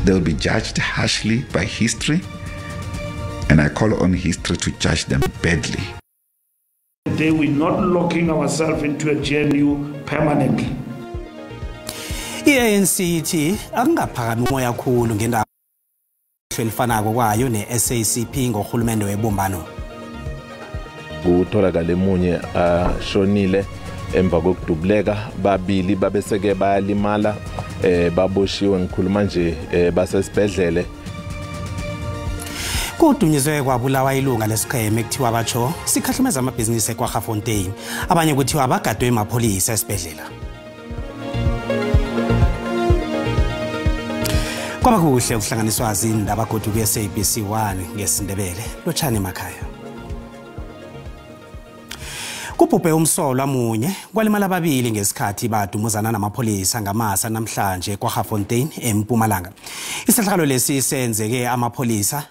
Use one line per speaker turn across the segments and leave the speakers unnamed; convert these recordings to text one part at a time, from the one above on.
They'll be judged harshly by history, and I call on history to judge them badly.
Today we're not locking ourselves into a GNU permanently.
I-ANC ithi akungaphakami umoya kakhulu ngendaba elifanako kwayo ne-SACP ngohulumende webumbano.
Kutholakala emunye ashonile emva kokudubuleka, babili babeseke bayalimala, baboshiwe ngikhuluma nje basesibhedlele.
Kudunyizwe kwabulawa ilunga lesiqheme ekuthiwa batsho sikhahlumeza amabhizinisi eKwaGafontein, abanye kuthiwa bagadwe emapholisa esibhedlela. Kwaba kuhle ukuhlanganiswa izindaba kodwa ku-SABC 1 ngesindebele lotshani emakhaya. Kubhubhe umsolwa munye kwalimala ababili ngesikhathi badumuzana namapholisa ngamasa namhlanje eKwaGafontein eMpumalanga. Isehlakalo lesi senzeke amapholisa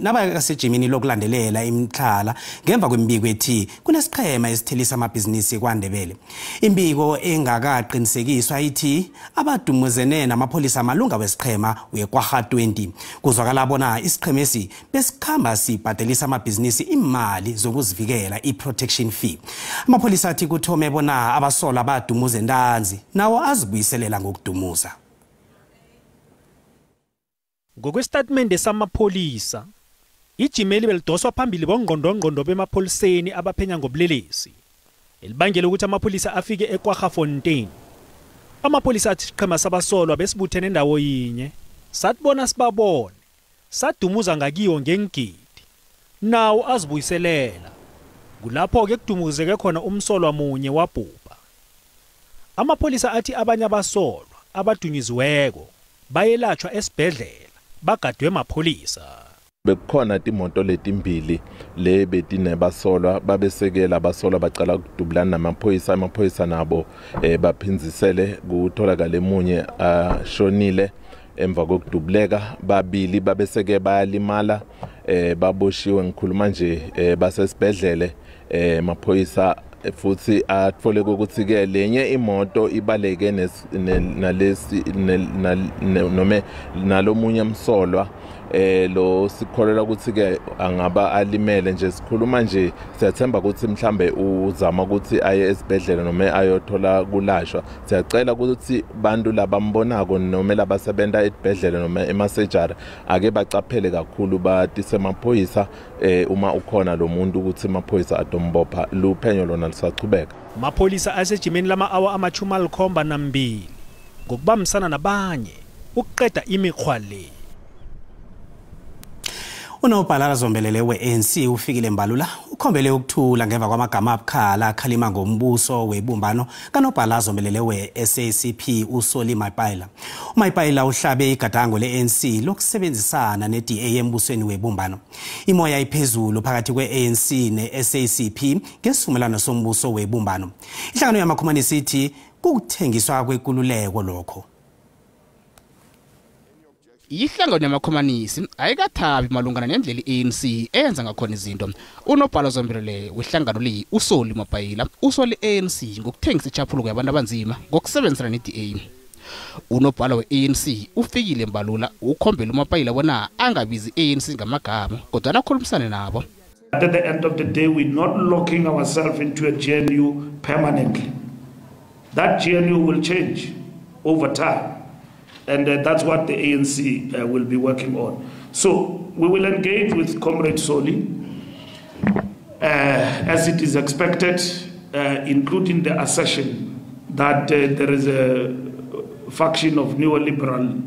nabakasejimini lokulandelela imikhala ngemva kwembiko ethi kunesiqhema esithelisa amabhizinisi kwaNdebele. Imbiko engakaqinisekiswa ithi abadumuzene namapholisa amalunga wesiqhema weKwaGa20. Kuzwakala bona isiqhema esi besikhamba sibhadelisa amabhizinisi imali zokuzivikela i-protection fee. Amapholisa athi kuthome bona abasola badumuze ntanzi nawo azibuyiselela ngokudumuza.
Ngokwestatement samapholisa, ijimeli belidoswa phambili bongqondongqondo bemapholiseni abaphenya ngobulelesi. Elibangela ukuthi amapholisa afike eKwaGafontein. Amapholisa athi isiqhema sabasolwa besibuthene endawo yinye, satibona sibabone, sadumuza ngakiwo ngengidi, nawo azibuyiselela. Kulapho-ke kudumuzeke khona umsolwa munye wabhubha. Amapholisa athi abanye abasolwa abadunyiziweko bayelatshwa esibhedlela bagadwe emapholisa.
Bekukhona imoto letimbili le betinebasolwa babesekela abasolwa bacala ukudubulana namaphoyisa, amaphoyisa nabo baphinzisele kutholakala emunye ashonile emva kokudubuleka, babili babeseke bayalimala, baboshiwe ngikhuluma nje basesibhedlele. Maphoyisa futhi atfole ukuthi ke lenye imoto ibaleke nalesi nome nalomunye umsolwa lo sikholela ukuthi ke angaba alimele nje. Sikhuluma nje siyathemba ukuthi mhlambe uzama ukuthi aye esibhedlela noma ayothola kulashwa. Siyacela ukuthi bantu labambonako noma labasebenza esibhedlela noma emasejari ake bacaphele kakhulu batise amaphoyisa uma ukhona lo muntu ukuthi amaphoyisa adombopha luphenyo lona lisachubeka.
Amapholisa asejimeni lama-awa ama-72 ngokubambisana nabanye ukuqeda imikhwa le.
Unobhala Zombelele we-ANC ufikile Mbalula ukhombele ukuthula ngemva kwamagama abukhala akhalima ngombuso webumbano kanobhala Zombelele we-SACP uSoli Mapaila. uMapaila uhlabe igadango le-ANC lokusebenzisana ne-DA embusweni webumbano. Imoya iphezulu phakathi kwe-ANC ne-SACP ngesivumelwano sombuso webumbano. Inhlangano yamakhomanisi ithi kukuthengiswa kwekululeko lokho.
Ihlangano yamakhomanisi ayikathabi malungana nendlela i-ANC eyenza ngakhona izinto. Unobhala Zombelele wehlangano le uSoli Mapaila usole ANC ngokuthengisa ichaphuluko yabantu abanzima ngokusebenzisana ne-DA. Unobhala we-ANC ufikile Mbalula ukhombela uMapaila bona angabizi i-ANC ngamagama kodwa akhulumisane nabo.
At the end of the day, we're not locking ourselves into a GNU permanently. That GNU will change over time. And that's what the ANC will be working on. So we will engage with Comrade Soli as it is expected, including the assertion that there is a faction of neoliberalism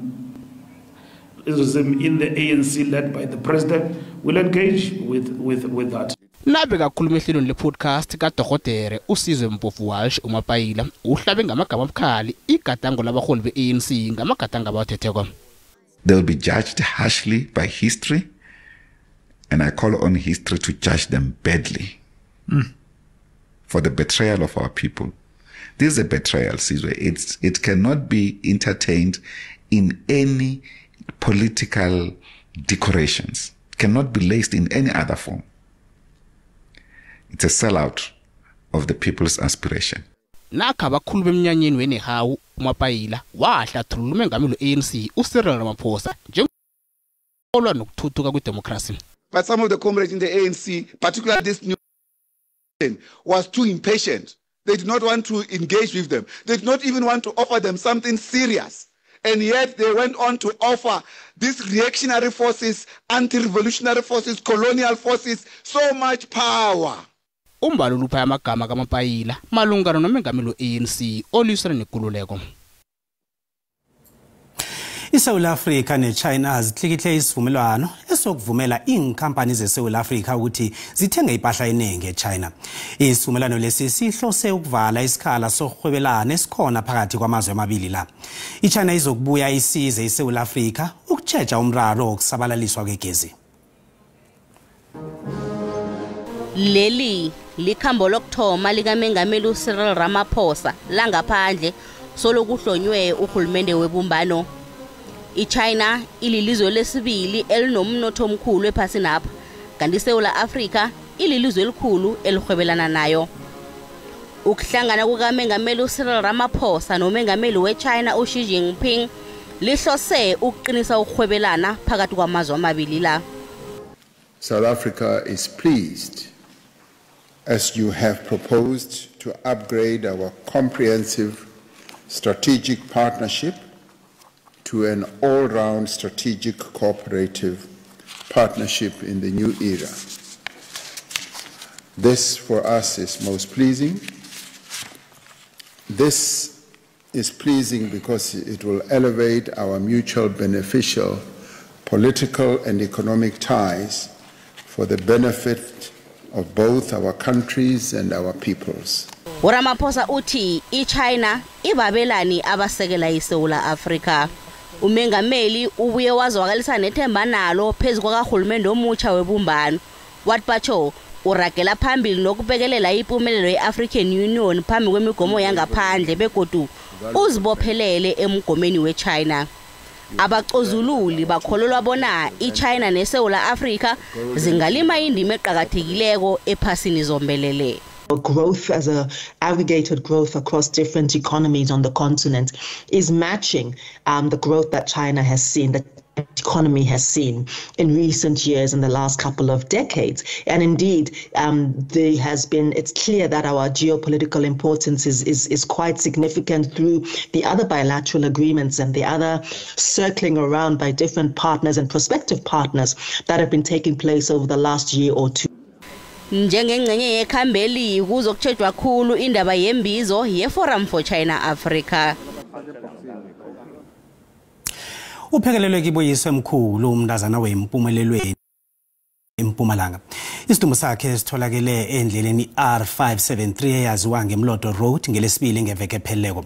in the ANC led by the president. We'll engage with that.
Nabe kakhuluma ehlelweni le-podcast kaDokotela uSizwe Mpofu Walsh uMapaila uhlabe ngamagama abukhali igadango labaholi be-ANC ngamagadango abawathetheko.
They'll be judged harshly by history, and I call on history to judge them badly for the betrayal of our people. This is a betrayal, Sizwe. It cannot be entertained in any political decorations. It cannot be laced in any other form. It's a sellout of the people's aspiration.
nakho abakhulu beminyanyeni wenehawu uMapayila wahlathulula umengameli we-ANC uCyril Ramaphosa njengokolwa nokuthuthuka kwedemocracy.
But some of the comrades in the ANC, particularly this new was too impatient. They did not want to engage with them. They did not even want to offer them something serious. And yet they went on to offer these reactionary forces, anti-revolutionary forces, colonial forces, so much power.
Umbalulu upha amagama kaMapayila malungana nomengameli we-ANC olwisana nekululeko.
ISouth Africa neChina zihlikihle isivumelwano esokuvumela inkampani zeSouth Africa ukuthi zithenge impahla eningi eChina. Isivumelwano lesi sihlose ukuvala isikhala sokuhwebelana esikhona phakathi kwamazwe amabili la. IChina izokubuya isize iSouth Africa ukutsheja umraro wokusabalaliswa kwegezi.
Leli likhambo lokthoma likamengameli uCyril Ramaphosa langaphandle solokuhlonywe uhulumende webumbano. IChina ililizwe lesibili elinomnotho omkhulu ephasini apha, kanti iSouth Africa ililizwe elikhulu elihwebelana nayo. Ukuhlangana kukamengameli uCyril Ramaphosa nomengameli weChina uXi Jinping lihlose ukuqinisa ukuhwebelana phakathi kwamazwe amabili la.
South Africa is pleased as you have proposed to upgrade our comprehensive strategic partnership to an all-round strategic cooperative partnership in the new era. This for us is most pleasing. This is pleasing because it will elevate our mutual beneficial political and economic ties for the benefit of both our countries and our peoples.
Ramaphosa uthi iChina ibabelani abasekela iSouth Africa. Umengameli ubuye wazwakalisa nethemba nalo phezu kwakahulumende omutsha webumbano. Wathi batsho uragela phambili nokubekelela impumelelo yeAfrican Union phambi kwemigomo yangaphandle begodu uzibophelele emgomeni weChina. Abaqozululi bakholelwa bona iChina neSouth Africa zingalima indima eqhakathekileko ephasini zombelele.
Growth as a aggregated growth across different economies on the continent is matching the growth that China has seen, that the economy has seen in recent years, in the last couple of decades. And indeed, it's clear that our geopolitical importance is quite significant through the other bilateral agreements and the other circling around by different partners and prospective partners that have been taking place over the last year or two.
Njengengcenye yekhambeli kuzokutshejwa khulu indaba yembizo yeForum for China Africa.
Uphekelelwe kiboyise emkhulu umntazana weMpumelelweni eMpumalanga. Isidumbu sakhe sitholakele endleleni R573 eyaziwa ngeMloto Road ngelesibili ngeveke epheleleko.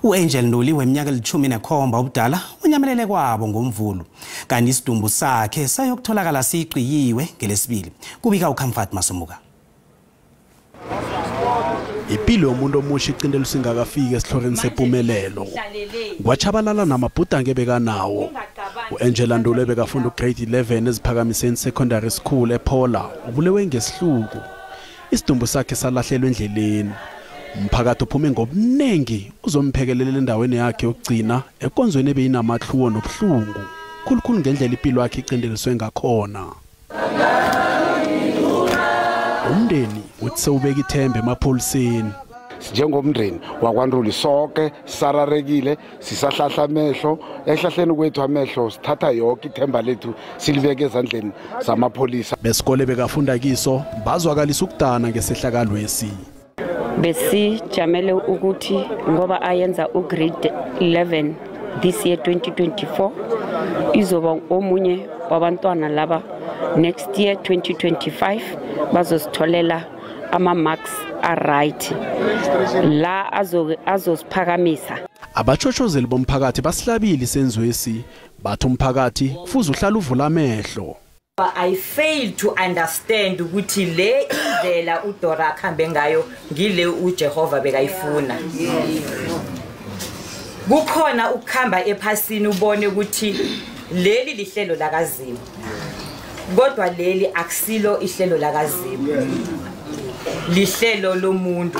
UAngel Nduli weminyaka 17 ubudala unyamelele kwabo ngomvulo. Kanti isidumbu sakhe sayokutholakala siqiyiwe ngelesibili. Kubika uComfort Masumuka.
Impilo yomuntu omusha icindelo singakafika esihloreni sePumelelo. Kwachabalala namabhudange bekanawo. uAngela Ndule bekafunda ugrade 11 eziphakamiseni secondary school ePola. Ubulewe ngesihluku. Isidumbu sakhe salahlelwe endleleni. Umphakathi uphume ngobunengi uzomphekelela endaweni yakhe yokugcina ekonzweni ebeyinamakhluwo nobuhlungu. Khulukhulu ngendlela impilo yakhe icindeliswe ngakhona. Umndeni uthi sewubeka ithemba emapholiseni.
Njengomndeni wakwaNduli sonke sararekile sisahlahla amehlo ehlahleni kwethu amehlo sithatha yonke ithemba lethu silibeke ezandleni zamapholisa.
Besikole bekafunda kiso bazwakalisa ukudana ngesehlakalo lesi.
Besijamele ukuthi ngoba ayenza ugrade 11 this year 2024 izoba omunye wabantwana laba next year 2025 bazositholela ama-marks are-right la azosiphakamisa.
Abachochozeli bomphakathi basihlabile isenzwesi bathi umphakathi kufuze uhlala uvula amehlo.
I fail to understand ukuthi le indlela uDora akhambe ngayo ngile uJehova bekayifuna. Kukhona ukukhamba ephasini ubone ukuthi leli lihlelo lakaZimu. Kodwa leli akusilo ihlelo lakaZimu. lihlelo lomuntu.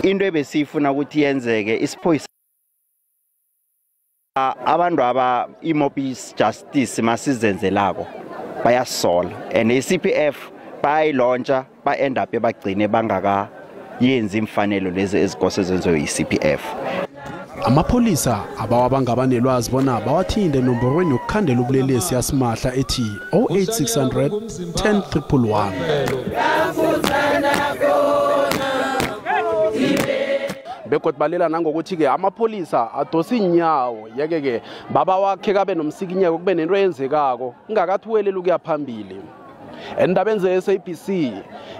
Into ebesifuna ukuthi yenzeke isiphoyisa abantu aba imobis justice masizenzelako bayasola and iCPF bayilauncha ba end up bagcine bangaka yenza imfanelo lezi ezikose zenziwe iCPF.
Amapholisa abawabanga nelwazi bona bawathinde nomborweni ukukhandela ubulelesi yasimahla ethi 08600 10311. Bekot balela nangokuthi ke amapholisa adosa inyawo yeke ke baba wakhe kabe nomsikinyeko kube nento eyenzekako ingakathuweleli ukuya phambili. Endabeni ze-SABC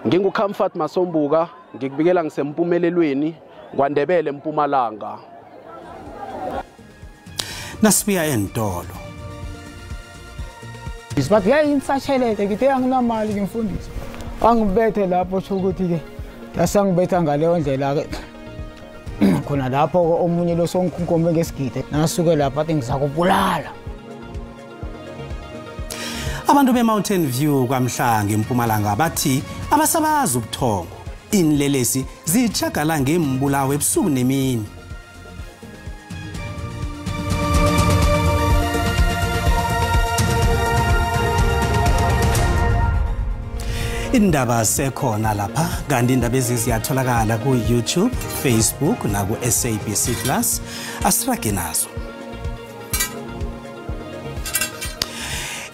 nginguComfort Masombuka ngikubikela ngisempumelelweni kwaNdebele eMpumalanga.
Nasibuya entolo.
Isibathi yayinsasheleke ngithe anginamali ngimfundisa. Angibethe lapho usho ukuthi ke yasangibetha ngaleyo ndlela ke. Khona lapho omunye lo sonkunkombe ngesigide nasuke lapha athi ngizakubulala.
Abantu beMountain View kwaMhlanga eMpumalanga bathi abasabazi ubuthongo inlelesi zichagala ngembulawe ebusuku nemini. Indaba sekhona lapha kanti indaba eziziyatholakala ku YouTube, Facebook na ku SABC Plus asirage nazo.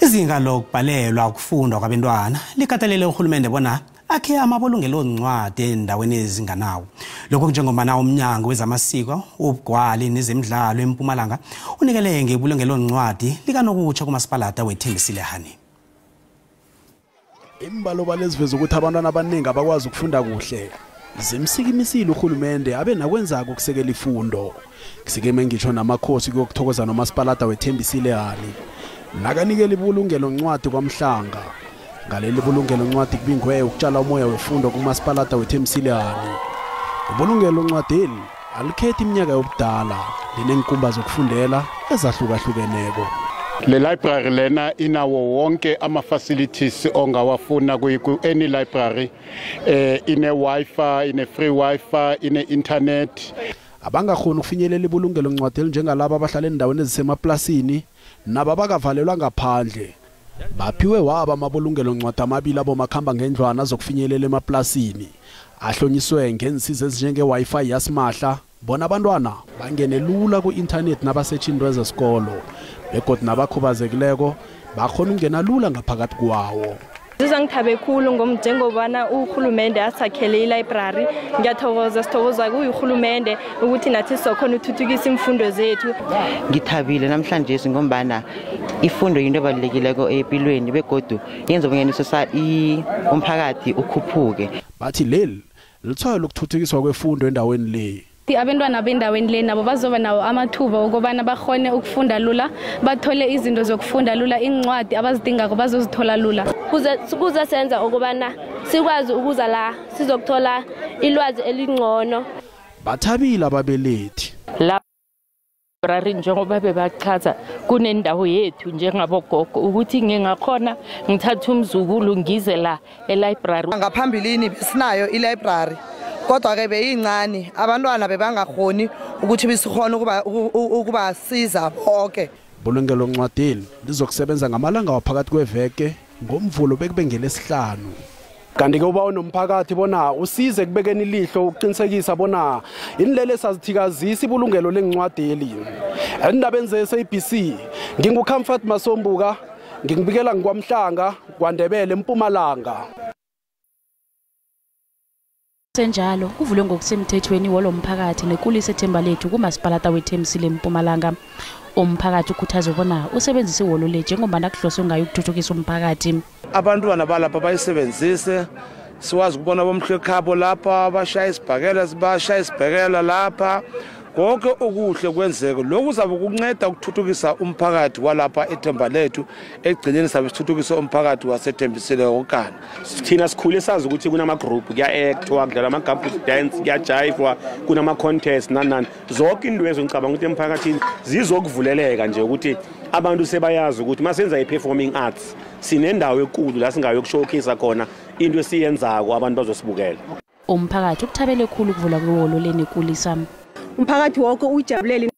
Izinga lokubhalelwa ukufunda kwabantwana likatelele uhulumende bona akhe amabulungelo oncwadi endaweni ezinganawo. Lokho njengomana umnyango wezamasiko, ubugwali nezemidlalo eMpumalanga unikele ngebulungelo oncwadi likanokutsha kumasipalata weThembisile Hani.
Imbalo baleziveza ukuthi abantwana abaningi abakwazi ukufunda kuhle. Zimsikimisile uhulumende abe nakwenzako ukusekela ifundo. Kusikeme ngisho namakhosi kokuthokoza nomasipalata weThembisile Hani. Nakanikela ibulungelo oncwadi kwaMhlanga. Ngaleli bulungelo oncwadi kubingwe ukutshala umoya wefundo kumasipalata weThembisile Hani. Ibulungelo oncwadi alikhethi iminyaka yobudala linenkumba zokufundela ezahlukahlukeneko.
Le library lena inawo wonke ama facilities ongawafuna ku any library ine wifi, ine free wifi, ine internet.
Abangakhona ukufinyelela ibulungelo oncwadi njengalabo abahlala endaweni ezisemaplasini naba bakavalelwa ngaphandle. Baphiwe waba amabulungelo oncwadi amabili abomakhamba ngendlwana zokufinyelela emaplasini. Ahlonyiswe ngensiza ezinjenge wifi yasimahla. Bona abantwana bangene lula ku internet nabasetshindwe zesikolo. Begodwa nabakhubazekileko bakhona ungena lula ngaphakathi kwawo.
Ngizangithabe khulu ngomjengobana uhulumende asakhele ilibrary. Ngiyathokoza kuyihulumende ukuthi nathi sokhona uthuthukisa imfundo zethu.
Ngithabile namhlanje ngombana ifundo into ebalekileko empilweni begodwa yenza bonyana society umphakathi ukhuphuke.
Bathi leli lithola ukuthuthukiswa kwefundo endaweni le.
Abantwana bendaweni le nabo bazoba nawo amathuba ukubana bakhone ukufunda lula, bathole izinto zokufunda lula, incwadi abazidingako bazozithola lula.
Kuza senza ukubana sikwazi ukuza la sizokuthola ilwazi elingcono.
Bathabile ababelethi.
La library njengoba bebachaza kunendawo yethu njengabogogo ukuthi ngingakhona ngithatha umzukulu ngize la elibrary.
Ngaphambilini besinayo ilibrary. Kodwa ke beyincane abantwana bebangakhoni ukuthi bisikhona ukuba siza bonke.
Bulungelo oncwadini lizokusebenza ngamalanga waphakathi kweveke ngomvulo bekube ngelesihlanu. Kanti ke uba unomphakathi bona usize kubekeni ilihlo ukuqinisekisa bona inilele sazithikazisa ibulungelo lencwadeli. Endabeni ze-SABC nginguComfort Masombuka ngikubikela ngikwaMhlanga kwaNdebele eMpumalanga.
Senjalo kuvulwe ngokusemthethweni wolomphakathi nekulise ethemba lethu kumasipalata weThembisile eMpumalanga. Umphakathi ukhuthaza bona usebenzise ihholo le njengoba kuhloswe ngayo ukuthuthukisa umphakathi.
Abantwana balapha bayisebenzise siwazi ukubona bomhlekhabo lapha bashaya isibhakela sibashaya isibhekela lapha konke okuhle kwenzeke lokhu uzabe ukunceda ukuthuthukisa umphakathi walapha eThembalethu egcineni sabe sithuthukisa umphakathi waseThembisile okana.
Thina sikhule sazi ukuthi kunama group kuya-actwa kudlala ama-campus dance kuya-jive kunama-contest nanani zonke into ezo ngicabanga ukuthi emphakathini zizokuvuleleka nje ukuthi abantu sebayazi ukuthi masenza i-performing arts sinendawo enkulu la singayo ukushowcase khona into esiyenzako abantu bazosibukela.
Umphakathi ukuthabele khulu ukuvula kwehholo leNekulisa.
Umphakathi wonke ujabulele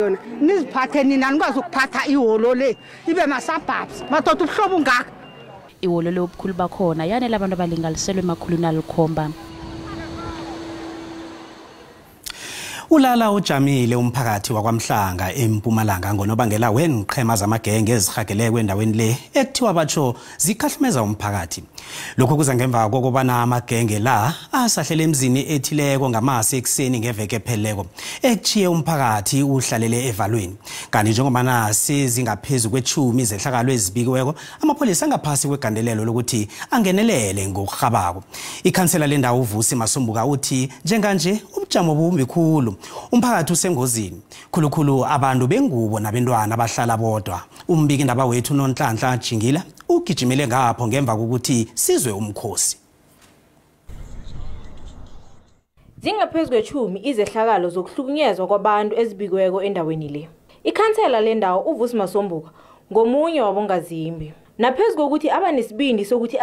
yona. Niziphathe nina nikwazi ukuphatha ihholo le ibe masabhabs mathatha ubuhlobo ngaka.
Ihholo le obukhulu bakhona yanele abantu abalingaliselwe emakhulwini alikhomba.
Ulala ujamile umphakathi wakwaMhlanga eMpumalanga ngonobangela wenqhema zamagenge ezihagele kwendaweni le ekuthiwa batsho zikhahlumeza umphakathi. Lokho kuza ngemva kokubana amagenge la asahlele emzini ethileko ngamasi ekseni ngeveke epheleleko ekuchiye umphakathi uhlalele evalweni. Kanti njengobana sezingaphezulu kwe-10 zehlakalo ezibikiweko amapholisa angaphasi kwegandelelo lokuthi angenelele ngokurhabako. Ikhansela lendawo uVusi Masombuka uthi njenganje ubujamo bumbi khulu. Umphakathi usengozini khulukhulu abantu bengubo nabantwana abahlala bodwa. Umbiki indaba wethu noNhlanhla Jingila ugijimele ngapho ngemva kokuthi sizwe umkhosi.
Zingaphezulu kwe-10 izehlakalo zokuhlukunyezwa kwabantu ezibikweko endaweni le. Ikhansela lendawo uVusi Masombuka ngomunye wabongazimbi. Naphezulu kokuthi abanesibindi sokuthi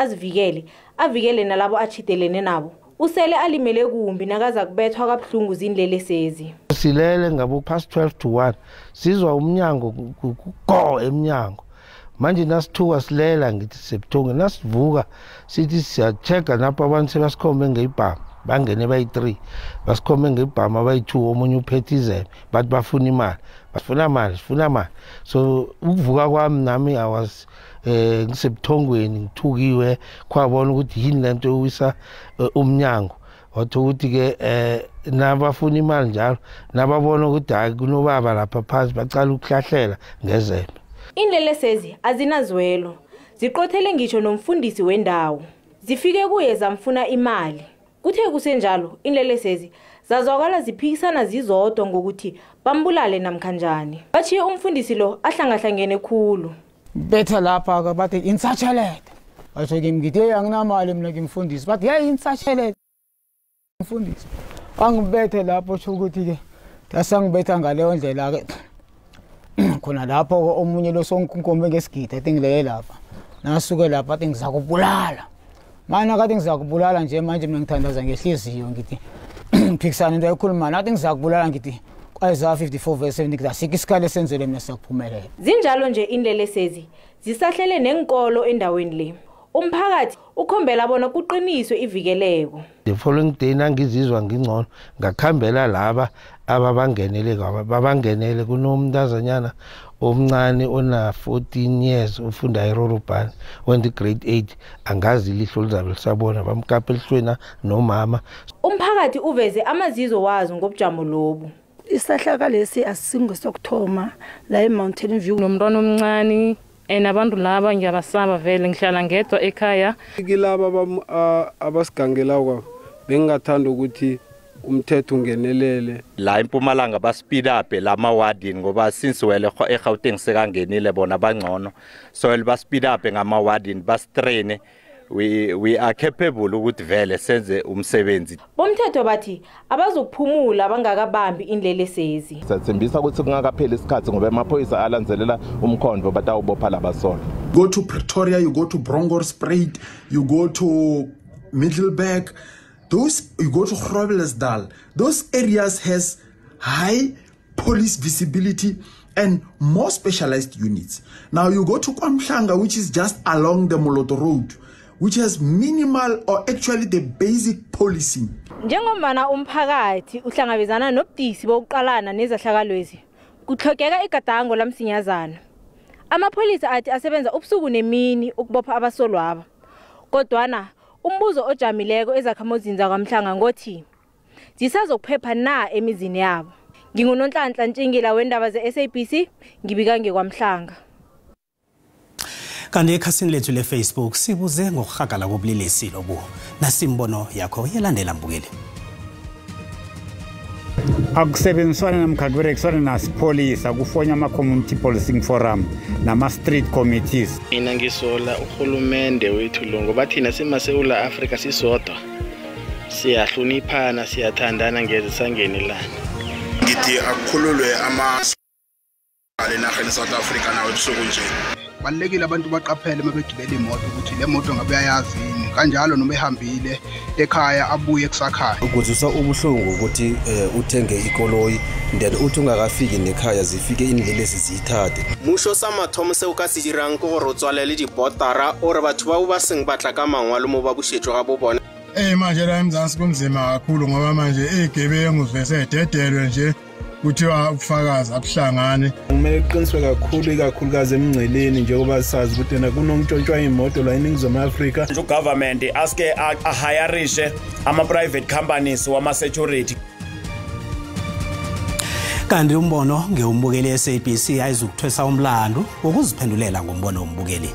avikele nalabo achitelene nabo. Usele alimele kumbi nakaza kubethwa kabuhlungu zindlelesezi.
Silele ngabo past 12 to 1 sizwa umnyango go emnyango. Manje nasithuka silela ngithi sebuthongo nasivuka sithi siyachecka napha abantu sebasikhombe ngeibhama bangene bayi3 basikhombe ngeibhama bayi2 omunye uphethe izeme bathi bafuna imali so ukuvuka kwami nami awas ngisebuthongweni ngithukiwe kwabona ukuthi yini lento ewisa umnyango wathi ukuthi ke nabafuna imali njalo nababona ukuthi hayi kunobaba lapha phansi bacala ukuhlahlela ngezeme.
Indlelesezi azinazwelo ziqothele ngisho nomfundisi wendawo zifike kuye zamfuna imali. Kuthe kusenjalo indlelesezi zazwakala ziphikisana zizodwa ngokuthi bambulale namkhanjani. Bachiye umfundisi lo ahlangahlangene khulu.
Betha lapha ke bathi insachelede. Basho ngimgide anginamali mina ngimfundisi bathi hey insachelede. Umfundisi angibethe lapho sho ukuthi ke dasangibetha ngaleyo ndlela ke khona lapho omunye lo sonkunkombe ngesigidi atingilele lapha nasuke lapha athi ngizakubulala mana kade ngizakubulala nje manje mina ngithandaza ngehliziyo ngithi phikisana into ekhuluma nathi ngizakubulala ngithi Isaiah 54:7 ngithi asike isikale senzele mina sakuphumelela.
Zinjalo nje indlelesezi zisahlele nenkolo endaweni le. Umphakathi ukhombela bona kuqiniswe ivikeleko.
The following day nangizizwa ngingcono ngakhambela laba babangenele kunomntazanyana omncane ona 14 years ufunda eRorobani went grade 8 angazi lihlo lizabe lisabona bamkapha elihlwena nomama.
Umphakathi uveze amazizo wazo ngobujamo lobu.
Isahlaka lesi asisingo sokuthoma la eMountain View
nomntwana omncane abantu laba ngiyabasaba vele ngihlala ngedwa ekhaya.
Kilaba abasigangela kwa bengathanda ukuthi umthetho ungenelele
la eMpumalanga ba speed up lama wardini ngoba since wele eGauteng sekangenile bona bangcono so ba speed up ngama wardini ba strain we are capable ukuthi vele senze umsebenzi.
Bomthetho bathi abazokuphumula bangakabambi indlelesezi.
Sathembisa ukuthi kungakapheli isikhathi ngoba amaphoyisa alandzelela umkhondo batawubopha labasola.
Go to Pretoria, you go to Bronkhorstspruit, you go to Middelburg, you go to Groblersdal. Those areas has high police visibility and more specialized units. Now you go to KwaMhlanga, which is just along the Moloto Road, which has minimal or actually the basic policing.
Njengombana umphakathi uhlangabezana nobudisi bokuqalana nezahlakalwezi kuhlogeka igadango lamsinyazana. Amapholisa athi asebenza ubusuku nemini ukubopha abasolwaba. Kodwana umbuzo ojamileko ezakhamozini zaKwaMhlanga ngothi zisazokuphepha na emizini yabo. NginguNonhlanhla Ntshingila wendaba ze-SABC ngibika ngeKwaMhlanga.
Kanti ekhasini lethu le-Facebook sibuze ngokuhagala kobulelesi lobu nasimbono yakho yelandela mbukeli.
akusebenziswana namkhakuberekiswana nasipholisa kufonya ama-community policing forum nama-street committees.
Mina ngisola uhulumende wethu lo ngoba thina simasewula Afrika sisodwa siyahloniphana siyathandana ngeze sangenelana.
Ngithi akukhululwe enarheni South Africa nawe ebusuku nje.
Balekile abantu baqaphele mabegibela imoto ukuthi le moto ngabe uyayazi yini kanjalo noma ehambile ekhaya abuye kusakhaya.
Ukuzwisa ubuhlungu ukuthi uthenge ikoloyi then uthi ungakafiki nekhaya zifike indlela ezizithathe.
Musho sa mathomo se o ka se dirang go go rotswalele dibotara ore batho ba ba seng batla ka mangwalo mo ba bushetjwa ga bo bona.
Manje la eMzansi kunzima kakhulu ngoba manje igebengu vese dedelwe nje kuthiwa ubufakazi abuhlangane.
Kumele kuqiniswe kakhulukazi emngceleni njengoba sazi ukuthi kunokutshontshwa imoto la eNingizimu Afrika.
Government aske ahirishe ama-private companies wama-security.
Kanti umbono ngeumbukeli SABC ayizukuthwesa umlando ukuziphendulela ngombono wombukeli.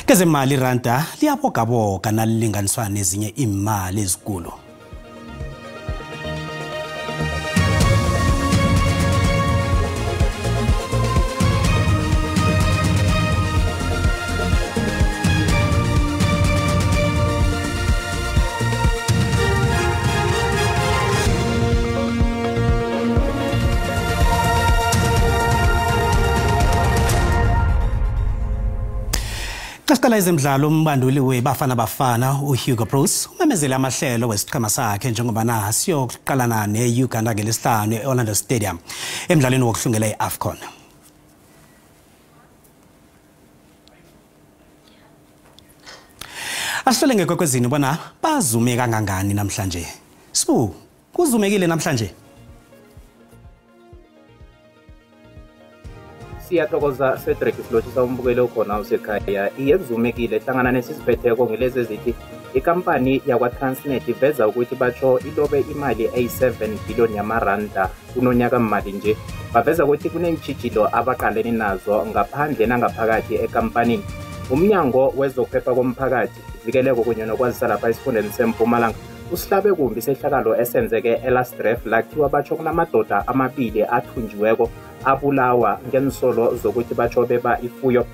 Kezemali randa liyabogaboga nalilinganiswa nezinye imali ezikulu. Qala ezemidlalo umbanduli weBafana Bafana uHugo Bruce umemezele amahlelo wesiqhema sakhe njengoba na siyoqalana neUganda ngelesihlanu eOrlando Stadium emidlalweni wokuhlungela iAfcon. Asihlole ngekwekwezini bona bazume kangangani namhlanje. Sibu, kuzumekile namhlanje.
Siyathokoza Cedric Silochisa umbukeli okhona usekhaya iyekuzumekile hlangana nesisiphetheko ngelezi ezithi ikampani yakwa-Transnet iveza ukuthi batsho ilobe imali eyi-7 billion yamaranda kunonyaka mali nje. Baveza ukuthi kunentshijilo abaqaleni nazo ngaphandle nangaphakathi ekampanini. Umnyango wezokuphepha komphakathi ivikeleko kunye nokwazisa lapha esifundeni seMpumalanga usihlabe kumbi sehlakalo esenzeke eLastref lakhiwa batsho kunamadoda amabili athunjiweko abulawa ngensolo zokuthi batsho beba ifuyo.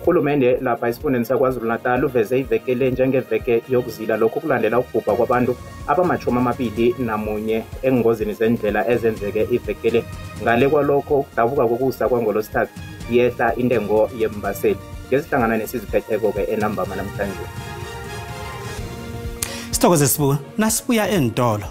Uhulumende lapha esifundeni saKwaZulu-Natal uveze ivekele njengeveke yokuzila lokhu kulandela ukubhubha kwabantu abama-21 engozini zendlela ezenzeke ivekele. Ngale kwalokho ukudabuka kokusa kwangolosithathu yehla intengo yembaseli. Ngesihlangana nesiziphetheko-ke enambama namhlanje.
Sithokoze Sibu, nasibuya entolo.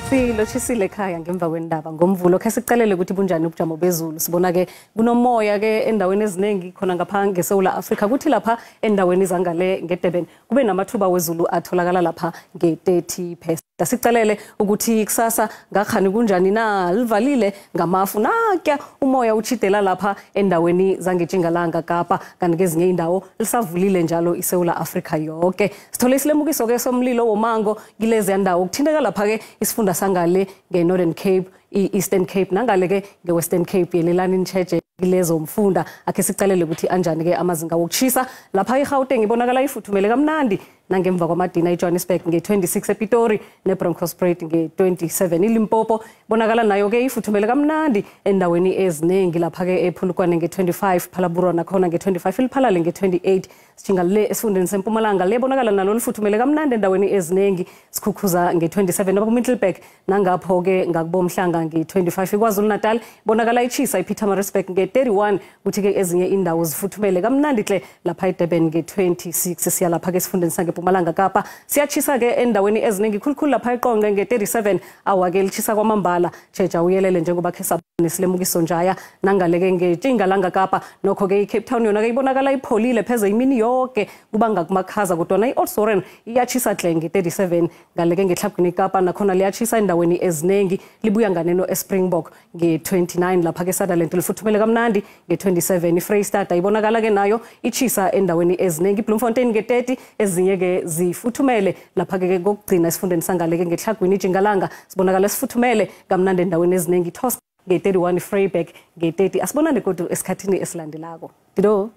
Silochisile ekhaya ngemva kwendaba ngomvulo khe sicelele ukuthi bunjani ubujamo bezulu. Sibona ke kunomoya ke endaweni eziningi khona ngapha ngeSouth Africa kuthi lapha endaweni zangale ngeDurban kube namathuba wezulu atholakala lapha nge-30%. Sicelele ukuthi kusasa ngakhani kunjani na livalile ngamafu nakya umoya uchidela lapha endaweni zangeJingalanga Kapa kanti kezinye indawo lisavulile njalo iSouth Africa yonke. Sithole isilemukiso ke somlilo womango kilezi yandawo ukuthindeka lapha ke isifunda sangale ngeNorthern Cape, iEastern Cape nangale ke ngeWestern Cape yelelani ntsheje kilezo mfunda akhe sicalele ukuthi anjani ke amazinga wokushisa lapha eGauteng ibonakala ifuthumele kamnandi nangemva kwamadina eJohannesburg nge26 ePitori neBronkhorstspruit nge27 iLimpopo bonakala nayo ke ifuthumele kamnandi endaweni eziningi lapha ke ePhulukwane nge25 Phalaburwa nakhona nge25 iLiphalale nge28 sithinga le esifundeni seMpumalanga le bonakala nalo lifuthumele kamnandi endaweni eziningi sikhukhuza nge27 nabakuMiddelburg nangapho ke ngakubomhlanga nge25 iKwaZulu-Natal bonakala ichisa ePietermaritzburg nge31 kuthi ke ezinye indawo zifuthumele kamnandi hle lapha eDurban nge26 siya lapha ke esifundeni Mpumalanga Kapa siyachisa ke endaweni eziningi khulukhulu lapha eQonge nge37 awake lichisa kwamambala jeja uyelele njengoba khesa nesilemukiso njaya nangaleke ngeTshinga langa Kapa nokho ke iCape Town yona ke ibonakala ipholile pheze imini yonke kubanga kumakhaza kodwa iOldsoren iyachisa hle nge37 ngaleke ngeTlhagwini Kapa nakhona liyachisa endaweni ezinengi libuya nganeno eSpringbok nge29 lapha ke Sutherland lifuthumele kamnandi nge27 iFreystata ibonakala ke nayo ichisa endaweni ezinengi iBloemfontein nge30 ezinye ke zifuthumele lapha ke kokugcina esifundeni sangaleke ngeTlhagwini iJingalanga sibonakala sifuthumele kamnandi endaweni ezinengi nge31 Vryburg nge30 asibonane kodwa esikhathini esilandelako. Dido